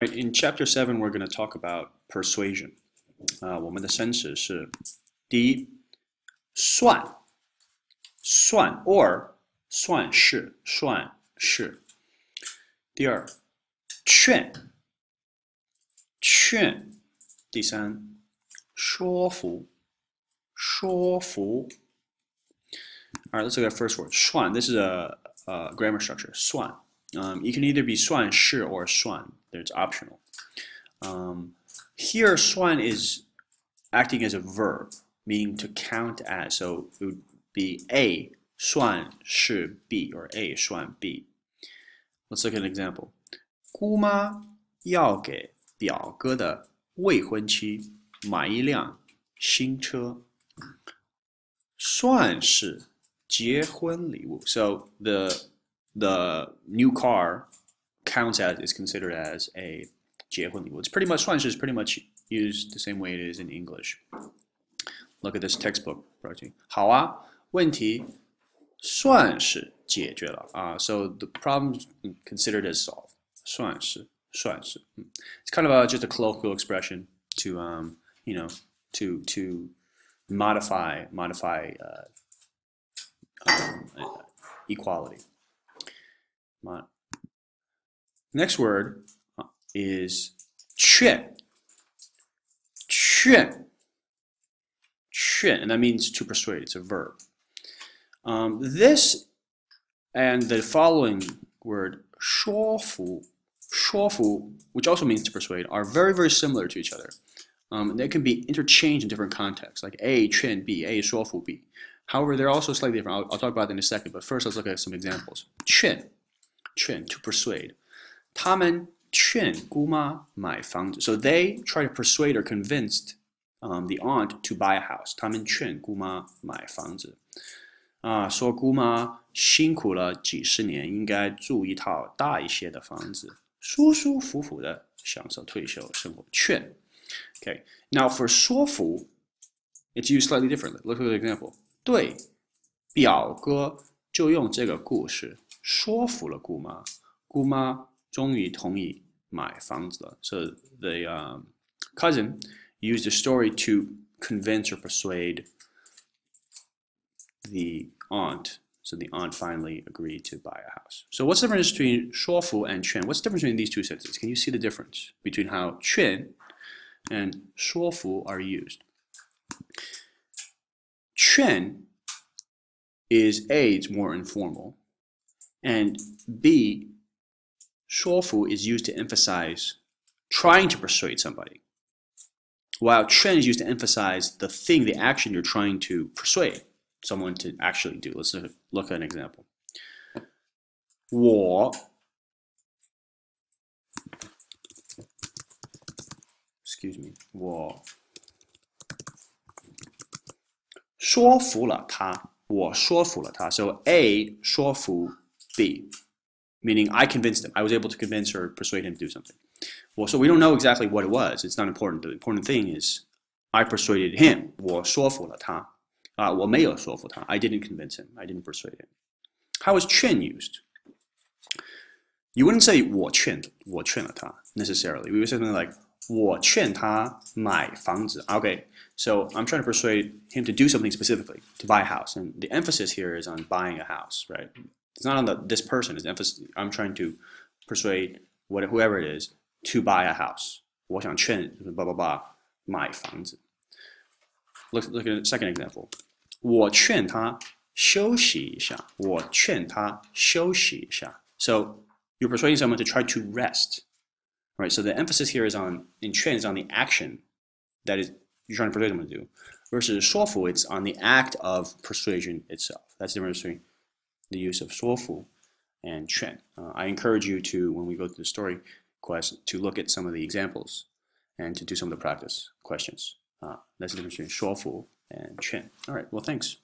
In Chapter 7, we're going to talk about persuasion. 我们的生词是第一，算 or 算是。第二，劝。第三，说服。All right, let's look at the first word. 算. This is a grammar structure. 算. You can either be 算是 or 算. It's optional. Here, 算 is acting as a verb, meaning to count as. So it would be A 算是 B or A 算 B. Let's look at an example. 姑妈要给表哥的未婚妻买一辆新车，算是结婚礼物. So the new car counts as is considered as a 结婚礼物. It's pretty much 算是 is pretty much used the same way it is in English. Look at this textbook. 好啊，问题算是解决了啊。So the problem considered as solved. 算是。It's kind of just a colloquial expression to to modify equality. Next word is 劝, and that means to persuade. It's a verb. This and the following word 说服, which also means to persuade, are very, very similar to each other. They can be interchanged in different contexts, like A 劝 B, A 说服 B. However, they're also slightly different. I'll talk about that in a second, but first let's look at some examples. 劝, to persuade. 他们劝姑妈买房子. So they try to persuade or convince the aunt to buy a house. 他们劝姑妈买房子。说姑妈辛苦了几十年，应该住一套大一些的房子，舒舒服服的享受退休生活。劝。Okay. Now for 说服, it's used slightly differently. Look at the example. 对，表哥就用这个故事说服了姑妈，姑妈终于同意买房子了。So the cousin used the story to convince or persuade the aunt. So the aunt finally agreed to buy a house. So what's the difference between 说服 and 劝? What's the difference between these two sentences? Can you see the difference between how 劝 and 说服 are used? 劝 is A, it's more informal, and B, 说服 is used to emphasize trying to persuade somebody, while 劝 is used to emphasize the thing, the action you're trying to persuade someone to actually do. Let's look at an example. 我 我说服了他，我说服了他。So A 说服 B, meaning I convinced him. I was able to convince or persuade him to do something. Well, so we don't know exactly what it was. It's not important. The important thing is I persuaded him. 我说服了他。我没有说服他. I didn't convince him. I didn't persuade him. How is 劝 used? You wouldn't say 我劝了他 necessarily. We would say something like 我劝他买房子. Okay, so I'm trying to persuade him to do something specifically, to buy a house. And the emphasis here is on buying a house, right? It's not on this person. It's emphasis. I'm trying to persuade whoever it is to buy a house. 我想劝 blah blah blah 买房子. Look at the second example. 我劝他休息一下. 我劝他休息一下. So you're persuading someone to try to rest. Right, so the emphasis here is in 劝 is on the action that is you're trying to persuade someone to do, versus 说服 it's on the act of persuasion itself. That's the difference between the use of 说服 and 劝. I encourage you to, when we go through the story quest, to look at some of the examples and to do some of the practice questions. That's the difference between 说服 and 劝. All right, well, thanks.